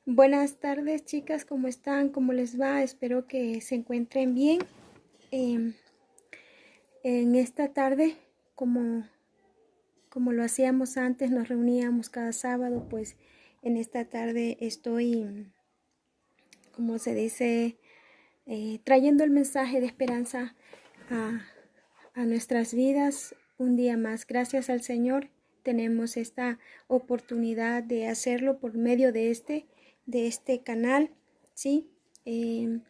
Buenas tardes, chicas, ¿cómo están? ¿Cómo les va? Espero que se encuentren bien. Em, en esta tarde, como, como lo hacíamos antes, nos reuníamos cada sábado, pues en esta tarde estoy, como se dice, trayendo el mensaje de esperanza a, a nuestras vidas un día más. Gracias al Señor tenemos esta oportunidad de hacerlo por medio de este canal, ¿sí? Em,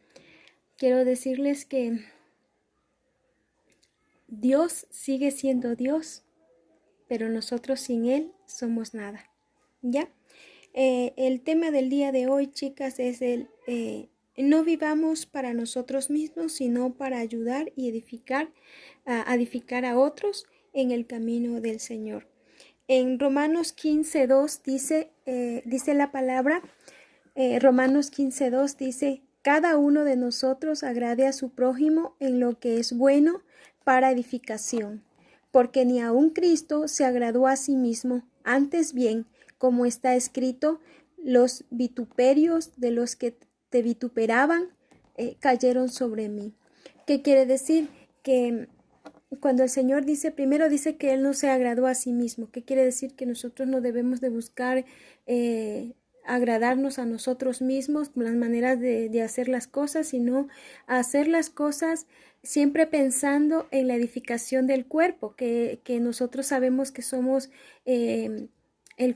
Quiero decirles que Dios sigue siendo Dios, pero nosotros sin Él somos nada, ¿ya? El tema del día de hoy, chicas, es no vivamos para nosotros mismos, sino para ayudar y edificar a otros en el camino del Señor. En Romanos 15:2 dice la palabra, Romanos 15:2 dice, cada uno de nosotros agrade a su prójimo en lo que es bueno para edificación, porque ni aun Cristo se agradó a sí mismo, antes bien, como está escrito, los vituperios de los que te vituperaban cayeron sobre mí. ¿Qué quiere decir? Que cuando el Señor dice, primero dice que Él no se agradó a sí mismo. ¿Qué quiere decir? Que nosotros no debemos de buscar agradarnos a nosotros mismos, las maneras de hacer las cosas, sino hacer las cosas siempre pensando en la edificación del cuerpo, que nosotros sabemos que somos el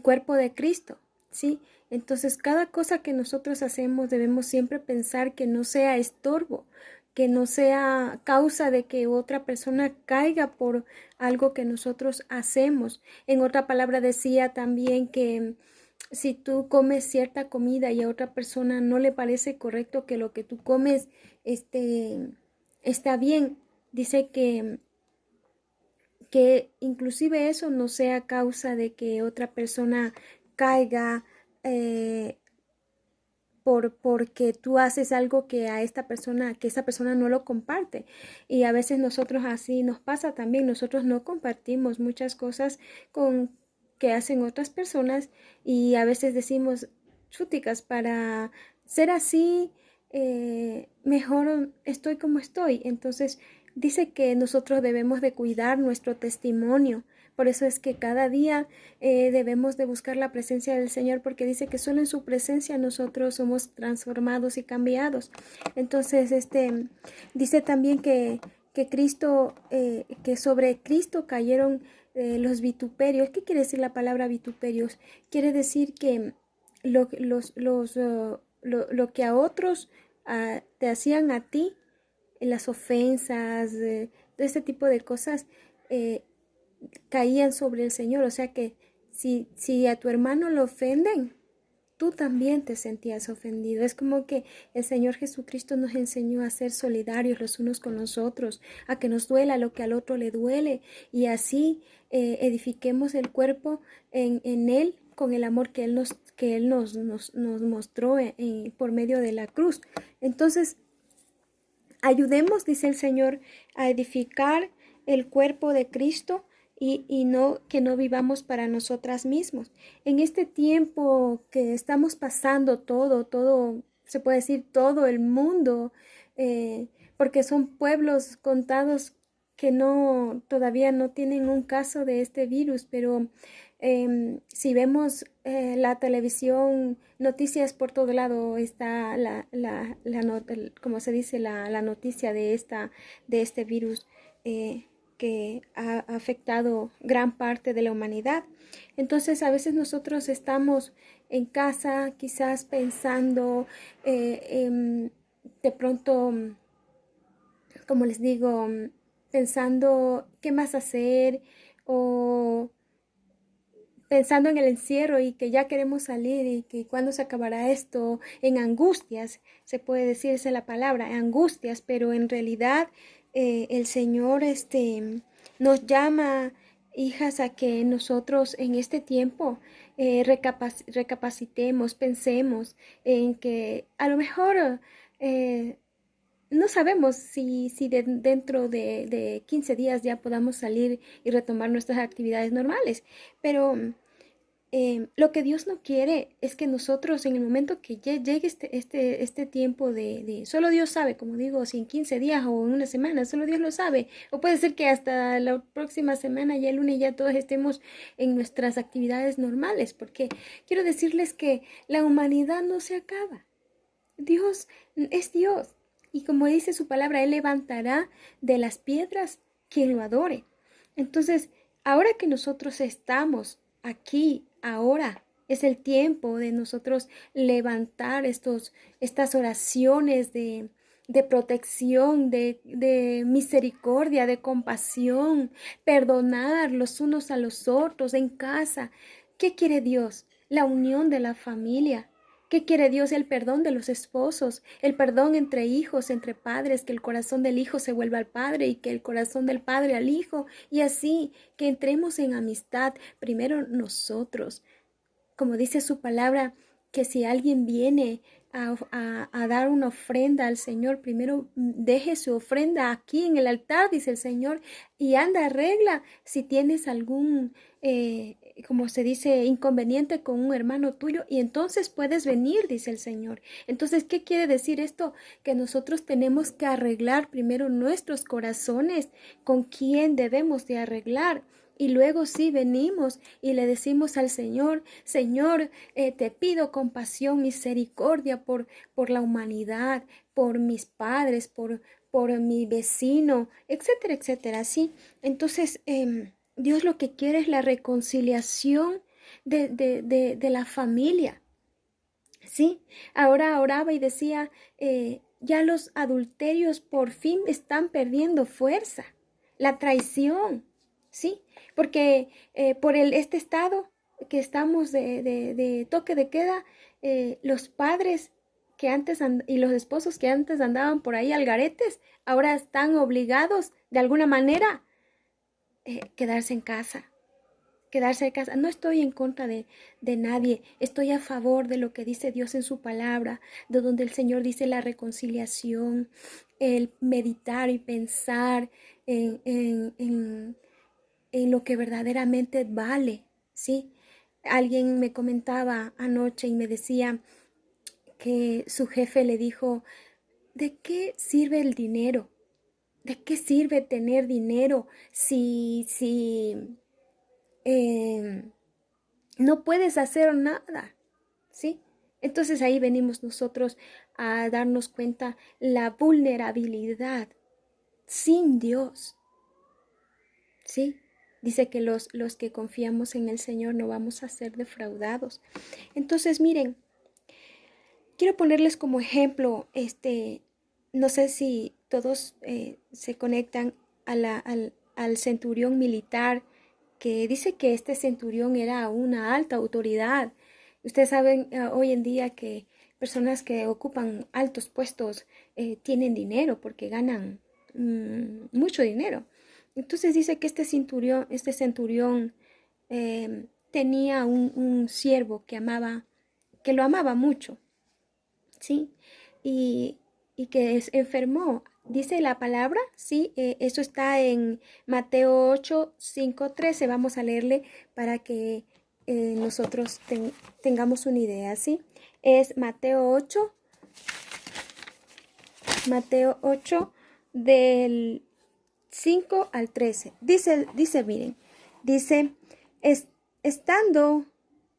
cuerpo de Cristo, ¿sí? Entonces, cada cosa que nosotros hacemos debemos siempre pensar que no sea estorbo, que no sea causa de que otra persona caiga por algo que nosotros hacemos. En otra palabra decía también que si tú comes cierta comida y a otra persona no le parece correcto que lo que tú comes está bien, dice que inclusive eso no sea causa de que otra persona caiga porque tú haces algo que a que esa persona no lo comparte. Y a veces nosotros así nos pasa también, nosotros no compartimos muchas cosas que hacen otras personas y a veces decimos, chúticas, para ser así, mejor estoy como estoy. Entonces dice que nosotros debemos de cuidar nuestro testimonio. Por eso es que cada día debemos de buscar la presencia del Señor, porque dice que solo en su presencia nosotros somos transformados y cambiados. Entonces, dice también que Cristo, que sobre Cristo cayeron los vituperios. ¿Qué quiere decir la palabra vituperios? Quiere decir que lo que a otros te hacían a ti, las ofensas, de este tipo de cosas, eh, caían sobre el Señor. O sea que si a tu hermano lo ofenden, tú también te sentías ofendido. Es como que el Señor Jesucristo nos enseñó a ser solidarios los unos con los otros, a que nos duela lo que al otro le duele y así edifiquemos el cuerpo en Él con el amor que Él nos mostró por medio de la cruz. Entonces, ayudemos, dice el Señor, a edificar el cuerpo de Cristo y no que no vivamos para nosotras mismos. En este tiempo que estamos pasando todo, se puede decir todo el mundo, porque son pueblos contados que todavía no tienen un caso de este virus, pero si vemos la televisión, noticias por todo lado, está como se dice, la noticia de este virus que ha afectado gran parte de la humanidad. Entonces, a veces nosotros estamos en casa, quizás pensando, de pronto, como les digo, pensando qué más hacer o pensando en el encierro y que ya queremos salir y que cuándo se acabará esto, en angustias, se puede decir, esa es la palabra, angustias, pero en realidad el Señor nos llama, hijas, a que nosotros en este tiempo recapacitemos, pensemos en que a lo mejor no sabemos si dentro de 15 días ya podamos salir y retomar nuestras actividades normales, pero lo que Dios no quiere es que nosotros en el momento que llegue este tiempo solo Dios sabe, como digo, si en 15 días o en una semana, solo Dios lo sabe. O puede ser que hasta la próxima semana, ya el lunes, ya todos estemos en nuestras actividades normales, porque quiero decirles que la humanidad no se acaba. Dios es Dios. Y como dice su palabra, Él levantará de las piedras quien lo adore. Entonces, ahora que nosotros estamos aquí, ahora, es el tiempo de nosotros levantar estas oraciones de protección, de misericordia, de compasión, perdonar los unos a los otros en casa. ¿Qué quiere Dios? La unión de la familia. ¿Qué quiere Dios? El perdón de los esposos, el perdón entre hijos, entre padres, que el corazón del hijo se vuelva al padre y que el corazón del padre al hijo, y así que entremos en amistad, primero nosotros. Como dice su palabra, que si alguien viene a dar una ofrenda al Señor, primero deje su ofrenda aquí en el altar, dice el Señor, y anda, arregla si tienes algún, como se dice, inconveniente con un hermano tuyo, y entonces puedes venir, dice el Señor. Entonces, ¿qué quiere decir esto? Que nosotros tenemos que arreglar primero nuestros corazones, con quién debemos de arreglar. Y luego sí venimos y le decimos al Señor, Señor, te pido compasión, misericordia por la humanidad, por mis padres, por mi vecino, etcétera, etcétera. Sí. Entonces, Dios lo que quiere es la reconciliación de la familia. Sí. Ahora oraba y decía, ya los adulterios por fin están perdiendo fuerza. La traición. Sí, porque por este estado que estamos de toque de queda, los padres que antes y los esposos que antes andaban por ahí al garetes, ahora están obligados de alguna manera quedarse en casa. Quedarse en casa. No estoy en contra de nadie, estoy a favor de lo que dice Dios en su palabra, de donde el Señor dice la reconciliación, el meditar y pensar en lo que verdaderamente vale, ¿sí? Alguien me comentaba anoche y me decía que su jefe le dijo, ¿de qué sirve el dinero? ¿De qué sirve tener dinero si no puedes hacer nada? ¿Sí? Entonces ahí venimos nosotros a darnos cuenta la vulnerabilidad sin Dios. ¿Sí? Dice que los que confiamos en el Señor no vamos a ser defraudados. Entonces, miren, quiero ponerles como ejemplo, no sé si todos se conectan al centurión militar, que dice que este centurión era una alta autoridad. Ustedes saben hoy en día que personas que ocupan altos puestos tienen dinero porque ganan mucho dinero. Entonces dice que este centurión tenía un siervo que lo amaba mucho, ¿sí? Y, y que enfermó. Dice la palabra, sí, eso está en Mateo 8, 5, 13. Vamos a leerle para que nosotros tengamos una idea, ¿sí? Es Mateo 8 del 5 al 13. Miren, dice, estando,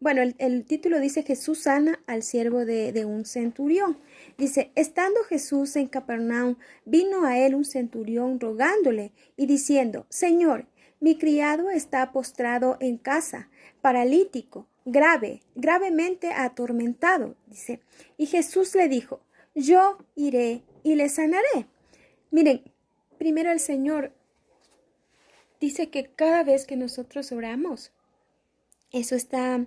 bueno, el título dice Jesús sana al siervo de un centurión. Dice, estando Jesús en Capernaum, vino a él un centurión rogándole y diciendo, Señor, mi criado está postrado en casa, paralítico, gravemente atormentado, dice. Y Jesús le dijo, yo iré y le sanaré. Miren, primero el Señor dice que cada vez que nosotros oramos, eso está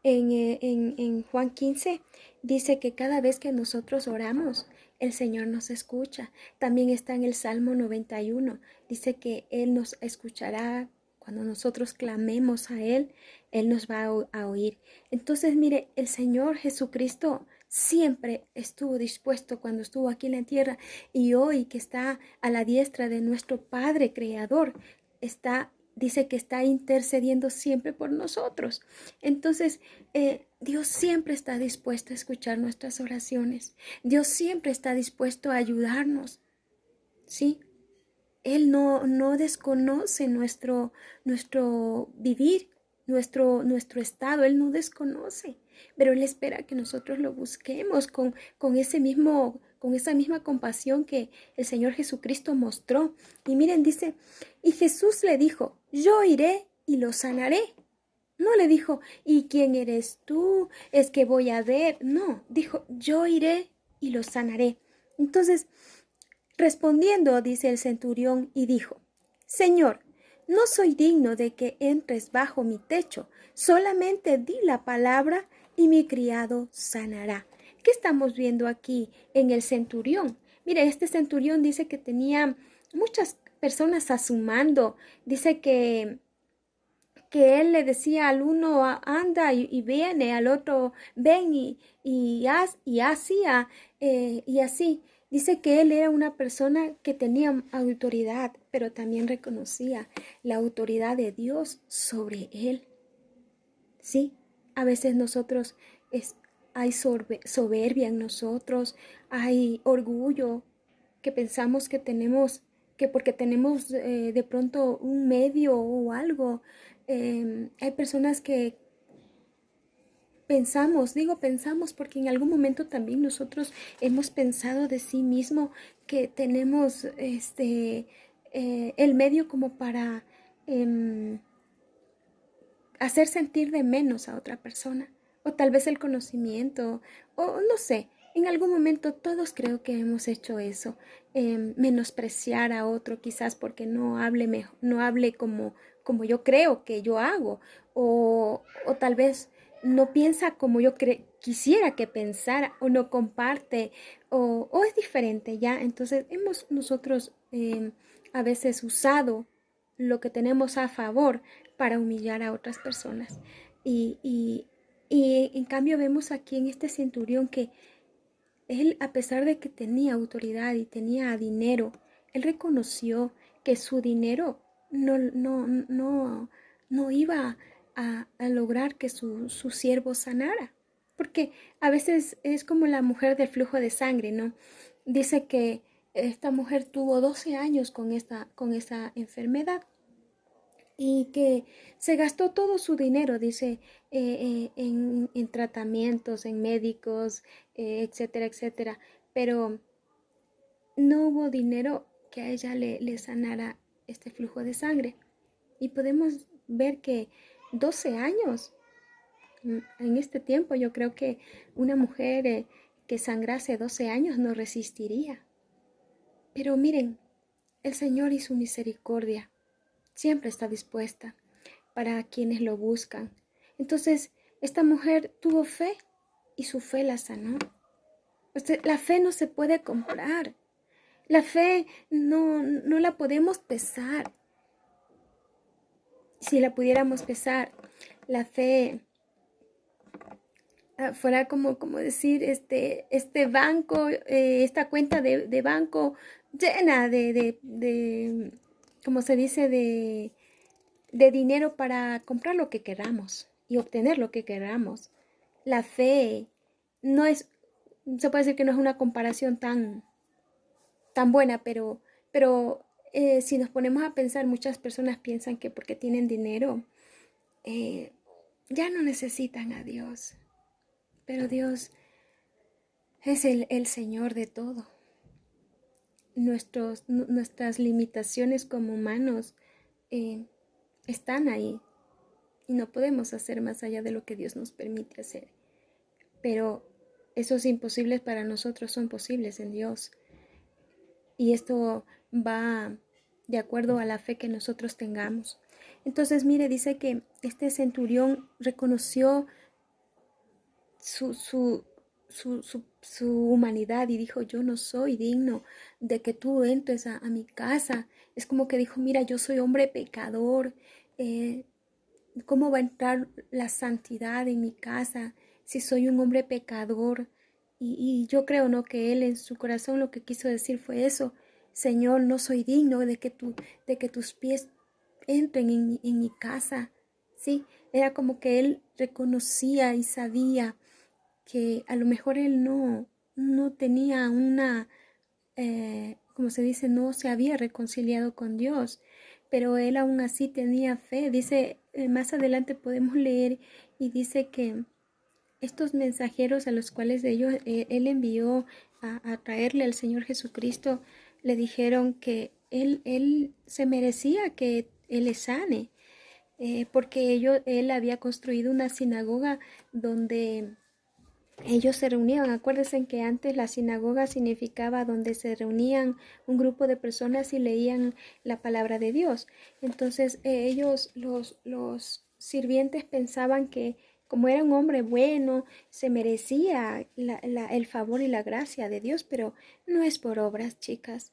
en Juan 15, dice que cada vez que nosotros oramos, el Señor nos escucha. También está en el Salmo 91, dice que Él nos escuchará cuando nosotros clamemos a Él, Él nos va a oír. Entonces, mire, el Señor Jesucristo siempre estuvo dispuesto cuando estuvo aquí en la tierra, y hoy que está a la diestra de nuestro Padre Creador, está dice que está intercediendo siempre por nosotros. Entonces, Dios siempre está dispuesto a escuchar nuestras oraciones. Dios siempre está dispuesto a ayudarnos, ¿sí? Él no desconoce nuestro vivir, nuestro estado. Él no desconoce, pero Él espera que nosotros lo busquemos con esa misma compasión que el Señor Jesucristo mostró. Y miren, dice, y Jesús le dijo, yo iré y lo sanaré. No le dijo, ¿y quién eres tú? Es que voy a ver. No, dijo, yo iré y lo sanaré. Entonces, respondiendo, dice el centurión, y dijo, Señor, no soy digno de que entres bajo mi techo, solamente di la palabra y mi criado sanará. ¿Qué estamos viendo aquí en el centurión? Mire, este centurión dice que tenía muchas personas a su mando. Dice que él le decía al uno anda y viene, al otro ven y hacía y así. Dice que él era una persona que tenía autoridad, pero también reconocía la autoridad de Dios sobre él. Sí, a veces nosotros hay soberbia en nosotros, hay orgullo que pensamos que tenemos, que porque tenemos de pronto un medio o algo, hay personas que pensamos porque en algún momento también nosotros hemos pensado de sí mismo que tenemos el medio como para hacer sentir de menos a otra persona, o tal vez el conocimiento, o no sé, en algún momento todos creo que hemos hecho eso, menospreciar a otro quizás porque no hable como yo creo que yo hago, o tal vez no piensa como yo quisiera que pensara, o no comparte, o es diferente ya. Entonces hemos nosotros a veces usado lo que tenemos a favor para humillar a otras personas. Y, y, y en cambio vemos aquí en este centurión que él, a pesar de que tenía autoridad y tenía dinero, él reconoció que su dinero no iba a lograr que su siervo sanara. Porque a veces es como la mujer del flujo de sangre, ¿no? Dice que esta mujer tuvo 12 años con esa enfermedad y que se gastó todo su dinero, dice, en tratamientos, en médicos, etcétera, etcétera. Pero no hubo dinero que a ella le sanara este flujo de sangre. Y podemos ver que 12 años, en este tiempo, yo creo que una mujer que sangrase 12 años no resistiría. Pero miren, el Señor y su misericordia siempre está dispuesta para quienes lo buscan. Entonces, esta mujer tuvo fe y su fe la sanó. La fe no se puede comprar. La fe no la podemos pesar. Si la pudiéramos pesar, la fe fuera como decir este banco, esta cuenta de banco llena de como se dice, de dinero para comprar lo que queramos y obtener lo que queramos. La fe no es, se puede decir que no es una comparación tan buena, pero si nos ponemos a pensar, muchas personas piensan que porque tienen dinero eh, ya no necesitan a Dios. Pero Dios es el Señor de todo. Nuestras limitaciones como humanos están ahí y no podemos hacer más allá de lo que Dios nos permite hacer. Pero esos imposibles para nosotros son posibles en Dios. Y esto va de acuerdo a la fe que nosotros tengamos. Entonces, mire, dice que este centurión reconoció su humanidad y dijo, yo no soy digno de que tú entres a mi casa. Es como que dijo, mira, yo soy hombre pecador. ¿Cómo va a entrar la santidad en mi casa si soy un hombre pecador? Y yo creo, ¿no?, que él en su corazón lo que quiso decir fue eso. Señor, no soy digno de que tus pies entren en mi casa, ¿sí? Era como que él reconocía y sabía que a lo mejor él no tenía una, como se dice, no se había reconciliado con Dios, pero él aún así tenía fe. Dice, más adelante podemos leer y dice que estos mensajeros a los cuales él envió a traerle al Señor Jesucristo, le dijeron que él se merecía que él le sane, porque él había construido una sinagoga donde ellos se reunían. Acuérdense que antes la sinagoga significaba donde se reunían un grupo de personas y leían la palabra de Dios. Entonces ellos, los sirvientes, pensaban que como era un hombre bueno, se merecía el favor y la gracia de Dios, pero no es por obras, chicas.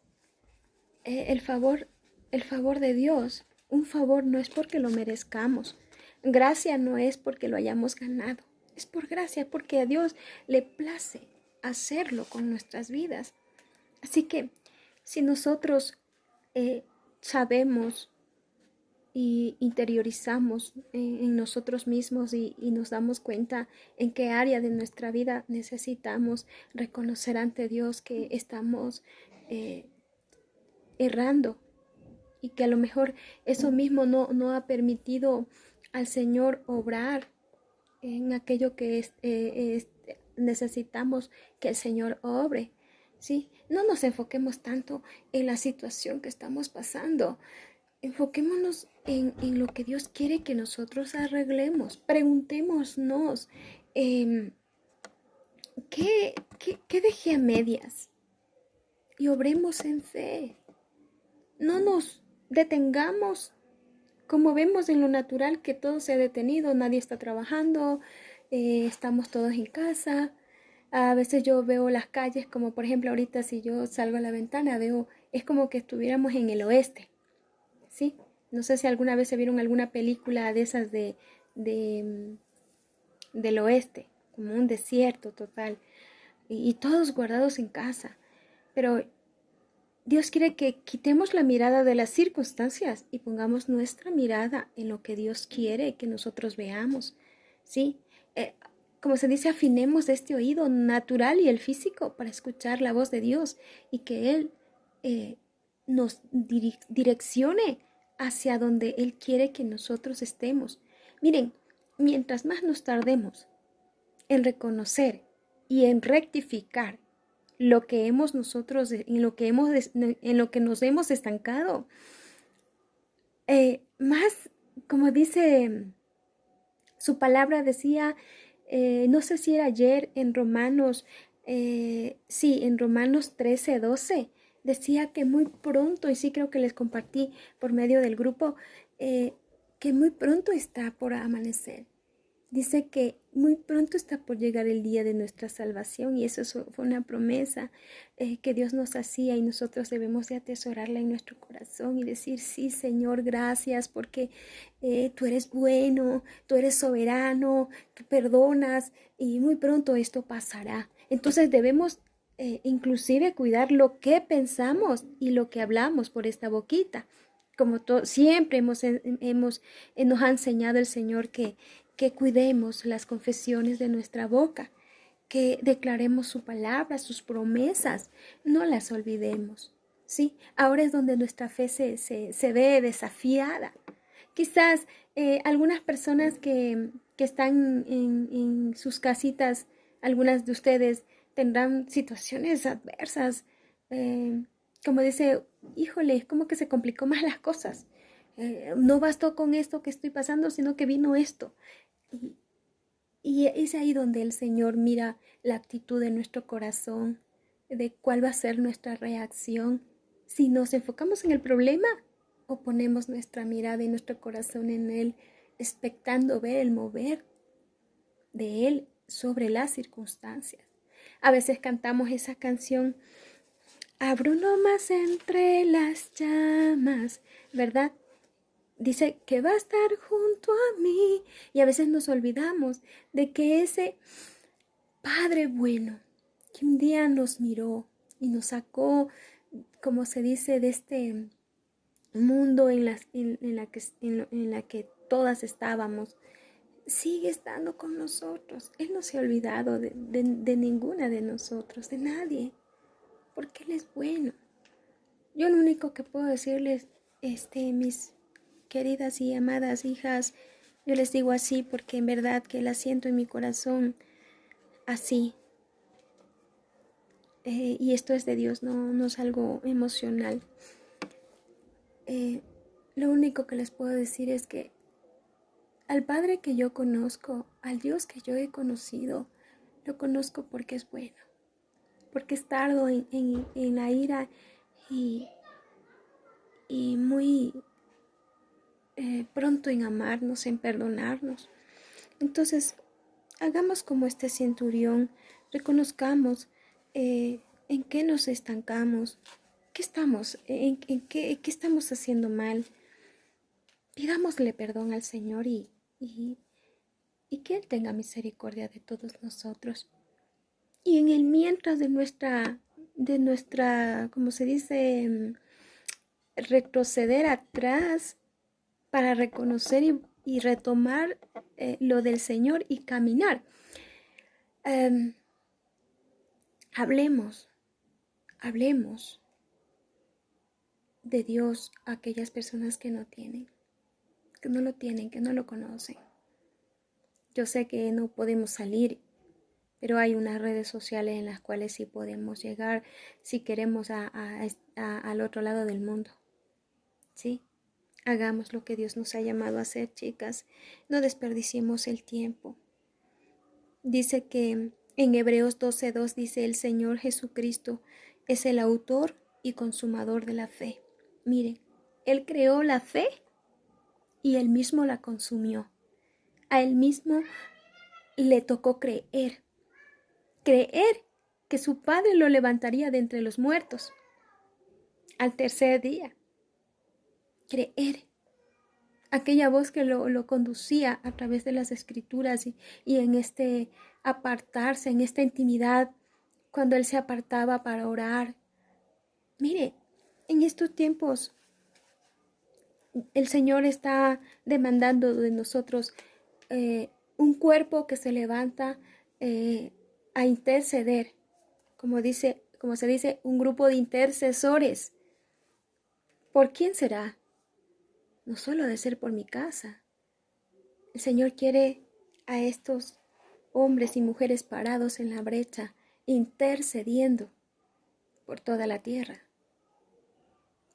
El favor de Dios, un favor no es porque lo merezcamos. Gracia no es porque lo hayamos ganado. Es por gracia, porque a Dios le place hacerlo con nuestras vidas. Así que si nosotros sabemos y interiorizamos en nosotros mismos y nos damos cuenta en qué área de nuestra vida necesitamos reconocer ante Dios que estamos errando, y que a lo mejor eso mismo no ha permitido al Señor obrar en aquello que necesitamos que el Señor obre, ¿sí? No nos enfoquemos tanto en la situación que estamos pasando. Enfoquémonos en lo que Dios quiere que nosotros arreglemos. Preguntémonos, ¿qué dejé a medias? Y obremos en fe. No nos detengamos. Como vemos en lo natural que todo se ha detenido, nadie está trabajando, estamos todos en casa. A veces yo veo las calles, como por ejemplo ahorita si yo salgo a la ventana, es como que estuviéramos en el oeste, ¿sí? No sé si alguna vez se vieron alguna película de esas de, del oeste, como un desierto total, y todos guardados en casa. Pero Dios quiere que quitemos la mirada de las circunstancias y pongamos nuestra mirada en lo que Dios quiere que nosotros veamos, ¿sí? Como se dice, afinemos este oído natural y el físico para escuchar la voz de Dios y que Él nos direccione hacia donde Él quiere que nosotros estemos. Miren, mientras más nos tardemos en reconocer y en rectificar lo que hemos nosotros, en lo que nos hemos estancado, más, como dice su palabra, decía, no sé si era ayer en Romanos, sí, en Romanos 13:12, decía que muy pronto, y sí creo que les compartí por medio del grupo, que muy pronto está por amanecer. Dice que muy pronto está por llegar el día de nuestra salvación, y eso fue una promesa que Dios nos hacía, y nosotros debemos de atesorarla en nuestro corazón y decir, sí, Señor, gracias porque tú eres bueno, tú eres soberano, tú perdonas y muy pronto esto pasará. Entonces debemos inclusive cuidar lo que pensamos y lo que hablamos por esta boquita. Como siempre nos ha enseñado el Señor que cuidemos las confesiones de nuestra boca, que declaremos su palabra, sus promesas, no las olvidemos, ¿sí? Ahora es donde nuestra fe se ve desafiada. Quizás algunas personas que están en sus casitas, algunas de ustedes tendrán situaciones adversas, como dice, híjole, es como que se complicó más las cosas. No bastó con esto que estoy pasando, sino que vino esto. Y es ahí donde el Señor mira la actitud de nuestro corazón, de cuál va a ser nuestra reacción, si nos enfocamos en el problema o ponemos nuestra mirada y nuestro corazón en Él, expectando ver el mover de Él sobre las circunstancias. A veces cantamos esa canción, abro nomás entre las llamas, ¿verdad? Dice que va a estar junto a mí, y a veces nos olvidamos de que ese Padre bueno que un día nos miró y nos sacó, como se dice, mundo en la que todas estábamos, sigue estando con nosotros. Él no se ha olvidado de ninguna de nosotros, de nadie, porque Él es bueno. Yo lo único que puedo decirles, mis queridas y amadas hijas, yo les digo así porque en verdad que la siento en mi corazón así. Y esto es de Dios, no es algo emocional. Lo único que les puedo decir es que al Padre que yo conozco, al Dios que yo he conocido, lo conozco porque es bueno, porque es tardo en la ira y, y muy pronto en amarnos, en perdonarnos. Entonces, hagamos como este centurión, reconozcamos en qué nos estancamos, qué estamos, qué estamos haciendo mal. Pidámosle perdón al Señor y que Él tenga misericordia de todos nosotros. Y en el mientras de nuestra, como se dice, retroceder atrás para reconocer y retomar lo del Señor y caminar. Hablemos de Dios a aquellas personas que no tienen, que no lo tienen, que no lo conocen. Yo sé que no podemos salir, pero hay unas redes sociales en las cuales sí podemos llegar si queremos al otro lado del mundo. ¿Sí? Hagamos lo que Dios nos ha llamado a hacer, chicas. No desperdiciemos el tiempo. Dice que en Hebreos 12:2 dice: el Señor Jesucristo es el autor y consumador de la fe. Miren, Él creó la fe y Él mismo la consumió. A Él mismo le tocó creer que su Padre lo levantaría de entre los muertos al tercer día. Creer. Aquella voz que lo conducía a través de las escrituras y en este apartarse, en esta intimidad, cuando Él se apartaba para orar. Mire, en estos tiempos el Señor está demandando de nosotros un cuerpo que se levanta a interceder, como se dice, un grupo de intercesores. ¿Por quién será? No solo de ser por mi casa. El Señor quiere a estos hombres y mujeres parados en la brecha, intercediendo por toda la tierra.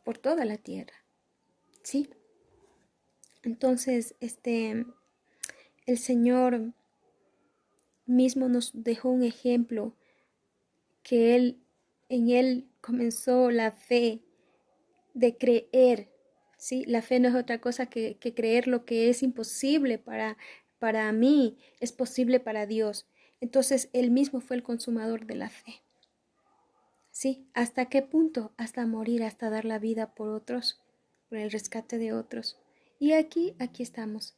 Por toda la tierra. ¿Sí? Entonces, el Señor mismo nos dejó un ejemplo que en Él comenzó la fe de creer. ¿Sí? La fe no es otra cosa que creer lo que es imposible para mí, es posible para Dios. Entonces, Él mismo fue el consumador de la fe. ¿Sí? ¿Hasta qué punto? Hasta morir, hasta dar la vida por otros, por el rescate de otros. Y aquí estamos.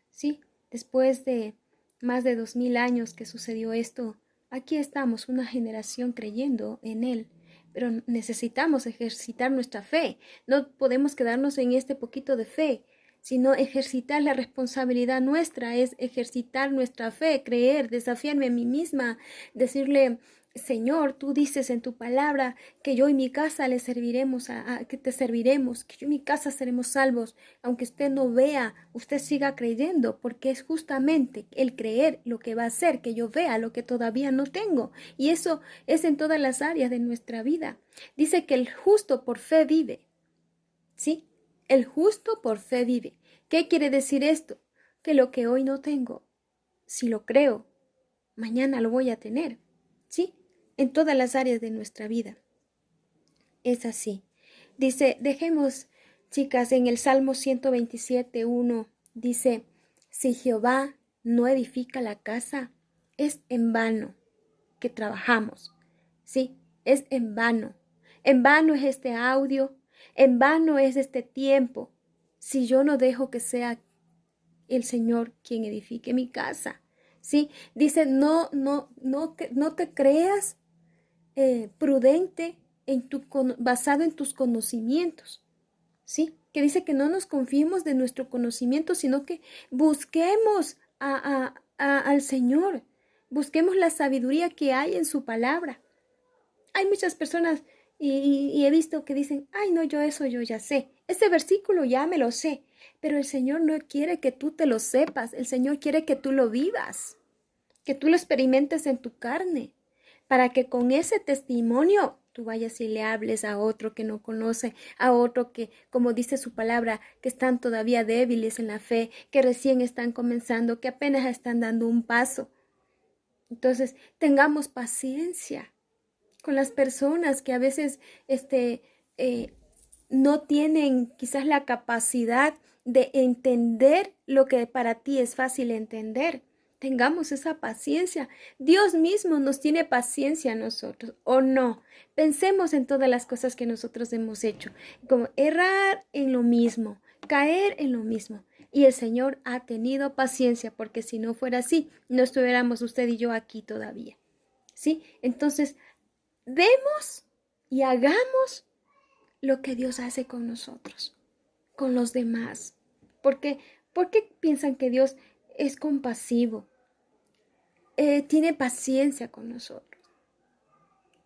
¿Sí? Después de más de 2000 años que sucedió esto, aquí estamos, una generación creyendo en Él. Pero necesitamos ejercitar nuestra fe. No podemos quedarnos en este poquito de fe, sino ejercitar la responsabilidad nuestra, es ejercitar nuestra fe, creer, desafiarme a mí misma, decirle: Señor, tú dices en tu palabra que yo y mi casa le serviremos, que te serviremos, que yo y mi casa seremos salvos. Aunque usted no vea, usted siga creyendo, porque es justamente el creer lo que va a hacer que yo vea lo que todavía no tengo. Y eso es en todas las áreas de nuestra vida. Dice que el justo por fe vive. ¿Sí? El justo por fe vive. ¿Qué quiere decir esto? Que lo que hoy no tengo, si lo creo, mañana lo voy a tener. ¿Sí? En todas las áreas de nuestra vida. Es así. Dice, dejemos, chicas, en el Salmo 127:1, dice: si Jehová no edifica la casa, es en vano que trabajamos. Sí, es en vano. En vano es este audio, en vano es este tiempo, si yo no dejo que sea el Señor quien edifique mi casa. Sí, dice, no te creas prudente basado en tus conocimientos, ¿sí? que dice que no nos confiemos de nuestro conocimiento, sino que busquemos al Señor, busquemos la sabiduría que hay en su palabra. Hay muchas personas y he visto que dicen, ay no, yo eso yo ya sé, ese versículo ya me lo sé, pero el Señor no quiere que tú te lo sepas, el Señor quiere que tú lo vivas, que tú lo experimentes en tu carne, para que con ese testimonio tú vayas y le hables a otro que no conoce, a otro que, como dice su palabra, que están todavía débiles en la fe, que recién están comenzando, que apenas están dando un paso. Entonces, tengamos paciencia con las personas que a veces no tienen quizás la capacidad de entender lo que para ti es fácil entender. Tengamos esa paciencia. Dios mismo nos tiene paciencia a nosotros, ¿o no? Pensemos en todas las cosas que nosotros hemos hecho, como errar en lo mismo, caer en lo mismo. Y el Señor ha tenido paciencia, porque si no fuera así, no estuviéramos usted y yo aquí todavía. ¿Sí? Entonces, demos y hagamos lo que Dios hace con nosotros, con los demás. ¿Por qué piensan que Dios es compasivo? Tiene paciencia con nosotros,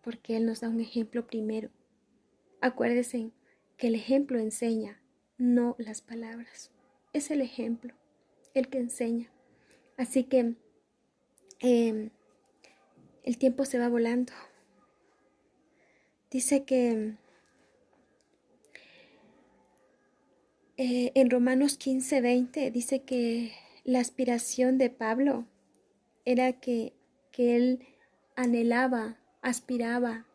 porque Él nos da un ejemplo primero. Acuérdense que el ejemplo enseña, no las palabras. Es el ejemplo, el que enseña. Así que el tiempo se va volando. Dice que en Romanos 15:20 dice que la aspiración de Pablo era que él anhelaba, aspiraba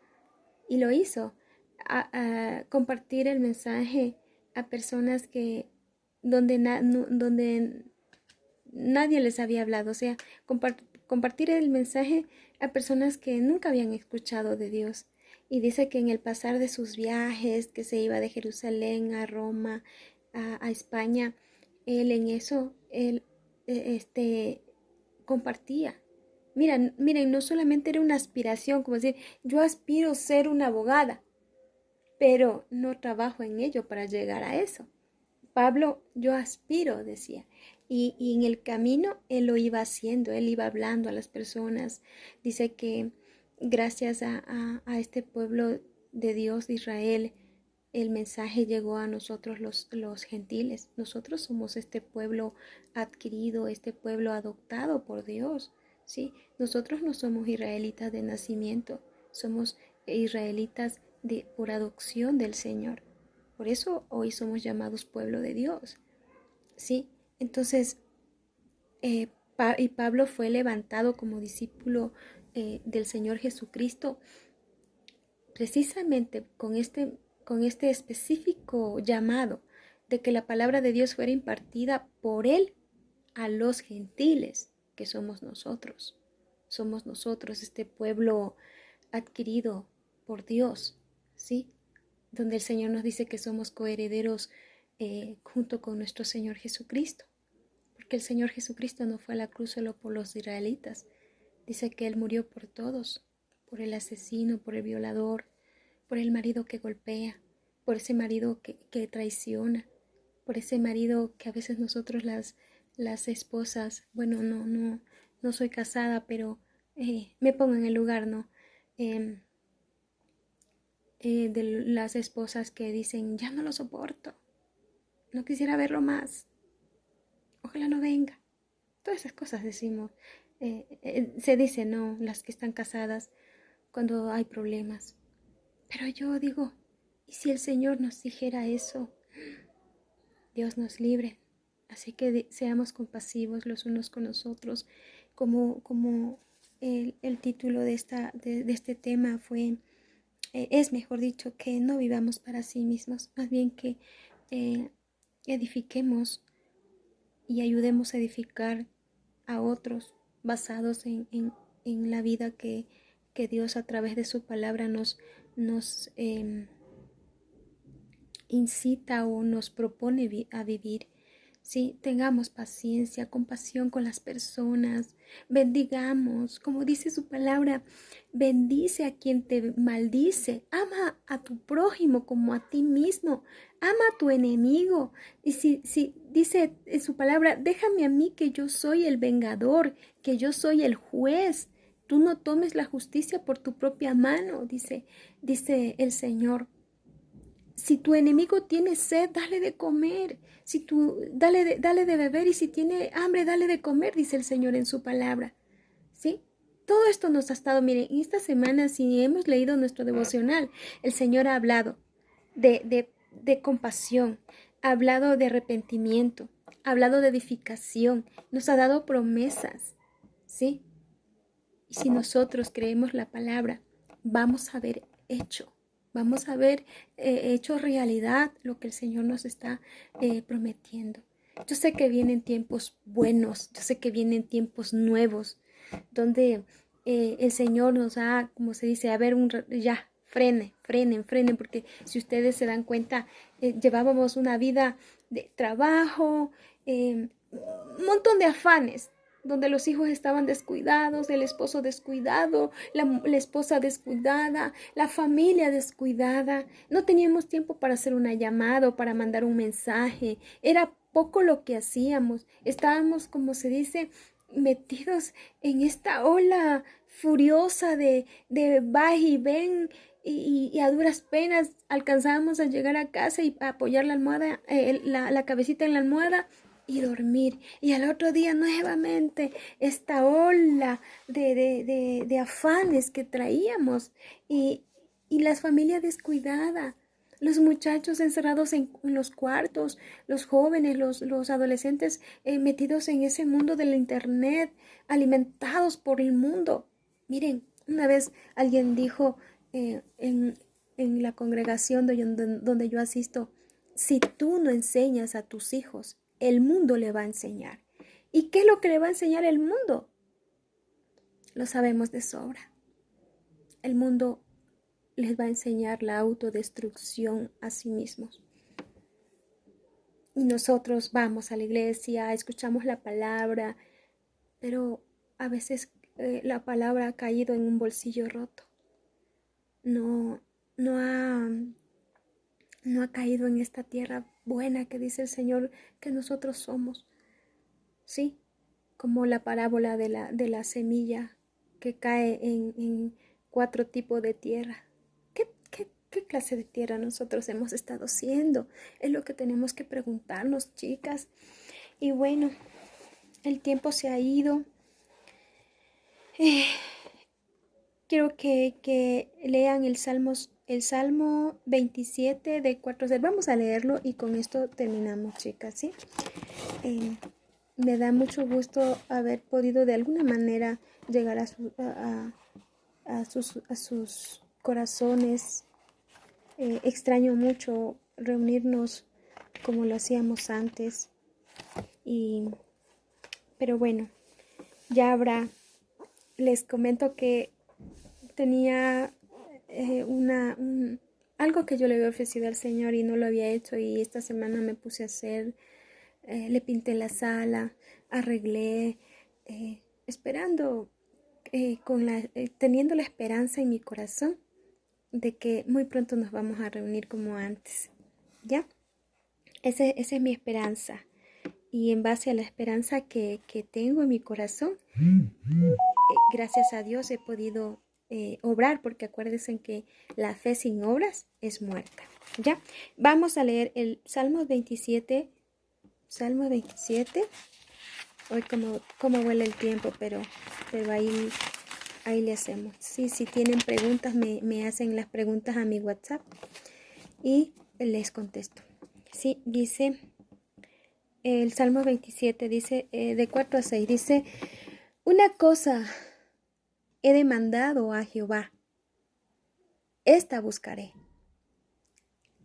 y lo hizo a compartir el mensaje a personas que donde nadie les había hablado, o sea, compartir el mensaje a personas que nunca habían escuchado de Dios. Y dice que en el pasar de sus viajes, que se iba de Jerusalén a Roma, a España, él en eso, él compartía. Miren, no solamente era una aspiración, como decir, yo aspiro ser una abogada, pero no trabajo en ello para llegar a eso. Pablo, yo aspiro, decía, y en el camino él lo iba haciendo, él iba hablando a las personas. Dice que gracias a este pueblo de Dios, de Israel, el mensaje llegó a nosotros los gentiles. Nosotros somos este pueblo adquirido, este pueblo adoptado por Dios, ¿sí? Nosotros no somos israelitas de nacimiento, somos israelitas por adopción del Señor. Por eso hoy somos llamados pueblo de Dios, ¿sí? Entonces, y Pablo fue levantado como discípulo del Señor Jesucristo precisamente con este específico llamado de que la palabra de Dios fuera impartida por él a los gentiles, que somos nosotros. Somos nosotros, este pueblo adquirido por Dios, ¿sí? Donde el Señor nos dice que somos coherederos junto con nuestro Señor Jesucristo. Porque el Señor Jesucristo no fue a la cruz solo por los israelitas. Dice que Él murió por todos, por el asesino, por el violador, por el marido que golpea, por ese marido que traiciona, por ese marido que a veces nosotros las esposas, bueno, no soy casada, pero me pongo en el lugar, ¿no? De las esposas que dicen, ya no lo soporto, no quisiera verlo más, ojalá no venga. Todas esas cosas decimos. Se dice, no, las que están casadas cuando hay problemas. Pero yo digo, ¿y si el Señor nos dijera eso? Dios nos libre. Así que seamos compasivos los unos con los otros, como el título de este tema fue, es mejor dicho, que no vivamos para sí mismos, más bien que edifiquemos y ayudemos a edificar a otros basados en la vida que Dios a través de su palabra nos incita o nos propone a vivir, Sí, tengamos paciencia, compasión con las personas, bendigamos, como dice su palabra, bendice a quien te maldice, ama a tu prójimo como a ti mismo, ama a tu enemigo. Y si dice en su palabra, déjame a mí que yo soy el vengador, que yo soy el juez. Tú no tomes la justicia por tu propia mano, dice el Señor. Si tu enemigo tiene sed, dale de comer. Si tú, dale de beber. Y si tiene hambre, dale de comer, dice el Señor en su palabra. ¿Sí? Todo esto nos ha estado, miren, en esta semana, si hemos leído nuestro devocional, el Señor ha hablado de compasión, ha hablado de arrepentimiento, ha hablado de edificación, nos ha dado promesas. ¿Sí? Y si nosotros creemos la palabra, vamos a ver hecho. Vamos a ver hecho realidad lo que el Señor nos está prometiendo. Yo sé que vienen tiempos buenos, yo sé que vienen tiempos nuevos, donde el Señor nos da, como se dice, a ver, ya, frenen, porque si ustedes se dan cuenta, llevábamos una vida de trabajo, un montón de afanes, donde los hijos estaban descuidados, el esposo descuidado, la esposa descuidada, la familia descuidada. No teníamos tiempo para hacer una llamada o para mandar un mensaje. Era poco lo que hacíamos. Estábamos, como se dice, metidos en esta ola furiosa de va y ven. Y a duras penas alcanzábamos a llegar a casa y a apoyar la almohada, la cabecita en la almohada y dormir. Y al otro día nuevamente esta ola de afanes que traíamos y las familias descuidadas, los muchachos encerrados en los cuartos, los jóvenes, los adolescentes metidos en ese mundo del internet, alimentados por el mundo. Miren, una vez alguien dijo en la congregación donde yo asisto, si tú no enseñas a tus hijos, el mundo le va a enseñar. ¿Y qué es lo que le va a enseñar el mundo? Lo sabemos de sobra. El mundo les va a enseñar la autodestrucción a sí mismos. Y nosotros vamos a la iglesia, escuchamos la palabra, pero a veces la palabra ha caído en un bolsillo roto. No, no ha caído en esta tierra buena que dice el Señor que nosotros somos. Sí, como la parábola de la semilla que cae en 4 tipos de tierra. ¿Qué clase de tierra nosotros hemos estado siendo? Es lo que tenemos que preguntarnos, chicas. Y bueno, el tiempo se ha ido. Quiero que lean el Salmo 27 de 4. Vamos a leerlo y con esto terminamos, chicas, ¿sí? Me da mucho gusto haber podido de alguna manera llegar a sus corazones. Extraño mucho reunirnos como lo hacíamos antes. Pero bueno, ya habrá. Les comento que tenía algo que yo le había ofrecido al Señor y no lo había hecho, y esta semana me puse a hacer. Le pinté la sala, arreglé, esperando, teniendo la esperanza en mi corazón de que muy pronto nos vamos a reunir como antes. ¿Ya? Esa es mi esperanza. Y en base a la esperanza que tengo en mi corazón, gracias a Dios he podido obrar, porque acuérdense que la fe sin obras es muerta. ¿Ya? Vamos a leer el Salmo 27. Salmo 27. Hoy como vuela el tiempo, pero ahí le hacemos. Sí, si tienen preguntas, me hacen las preguntas a mi WhatsApp y les contesto. Sí, dice el Salmo 27, dice de 4 a 6, dice: una cosa he demandado a Jehová, esta buscaré.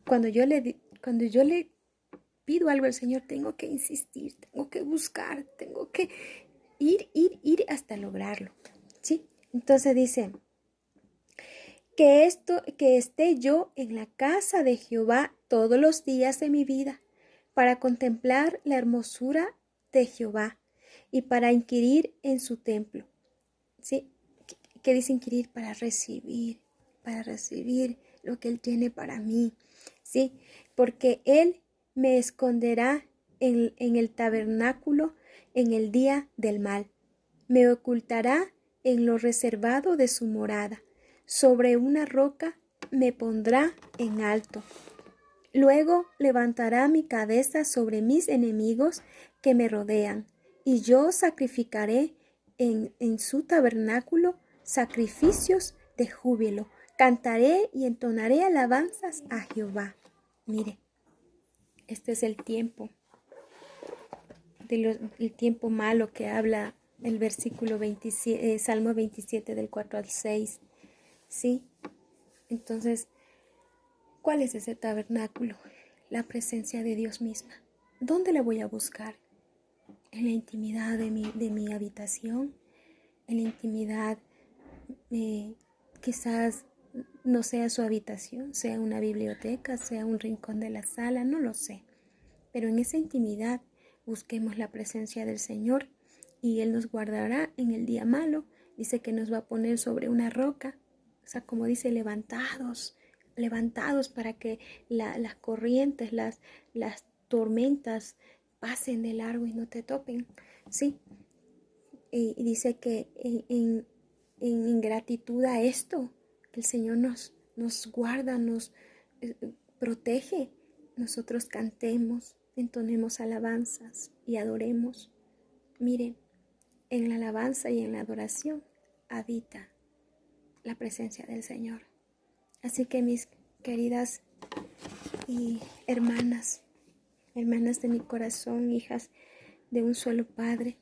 Cuando yo le pido algo al Señor, tengo que insistir, tengo que buscar, tengo que ir hasta lograrlo, ¿sí? Entonces dice, que esté yo en la casa de Jehová todos los días de mi vida, para contemplar la hermosura de Jehová y para inquirir en su templo. ¿Sí? ¿Qué dice inquirir? Para recibir lo que Él tiene para mí. ¿Sí? Porque Él me esconderá en el tabernáculo en el día del mal. Me ocultará en lo reservado de su morada. Sobre una roca me pondrá en alto. Luego levantará mi cabeza sobre mis enemigos que me rodean, y yo sacrificaré en su tabernáculo sacrificios de júbilo. Cantaré y entonaré alabanzas a Jehová. Mire, este es el tiempo, el tiempo malo que habla el versículo 27, Salmo 27 del 4 al 6. ¿Sí? Entonces, ¿cuál es ese tabernáculo? La presencia de Dios misma. ¿Dónde la voy a buscar? En la intimidad de mi habitación, en la intimidad, quizás no sea su habitación, sea una biblioteca, sea un rincón de la sala, no lo sé. Pero en esa intimidad busquemos la presencia del Señor y Él nos guardará en el día malo. Dice que nos va a poner sobre una roca, o sea, como dice, levantados para que las corrientes, las tormentas pasen de largo y no te topen, ¿sí? Y dice que en gratitud a esto, el Señor nos guarda, nos protege. Nosotros cantemos, entonemos alabanzas y adoremos. Miren, en la alabanza y en la adoración habita la presencia del Señor. Así que mis queridas y hermanas de mi corazón, hijas de un solo Padre,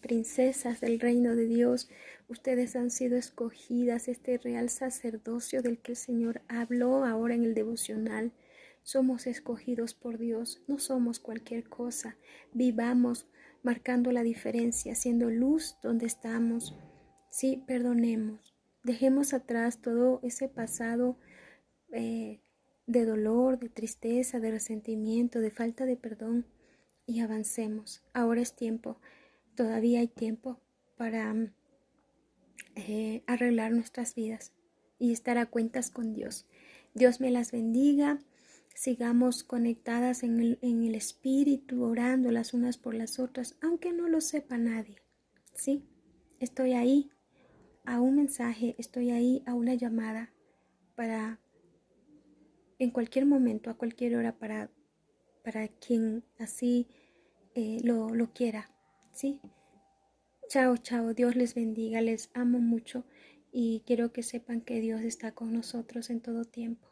princesas del reino de Dios, ustedes han sido escogidas, este real sacerdocio del que el Señor habló ahora en el devocional. Somos escogidos por Dios, no somos cualquier cosa. Vivamos marcando la diferencia, siendo luz donde estamos. Sí, perdonemos. Dejemos atrás todo ese pasado de dolor, de tristeza, de resentimiento, de falta de perdón y avancemos. Ahora es tiempo, todavía hay tiempo para arreglar nuestras vidas y estar a cuentas con Dios. Dios me las bendiga. Sigamos conectadas en el Espíritu, orando las unas por las otras, aunque no lo sepa nadie. ¿Sí? Estoy ahí a un mensaje, estoy ahí a una llamada para en cualquier momento, a cualquier hora, para quien así lo quiera. ¿Sí? Chao, chao. Dios les bendiga. Les amo mucho y quiero que sepan que Dios está con nosotros en todo tiempo.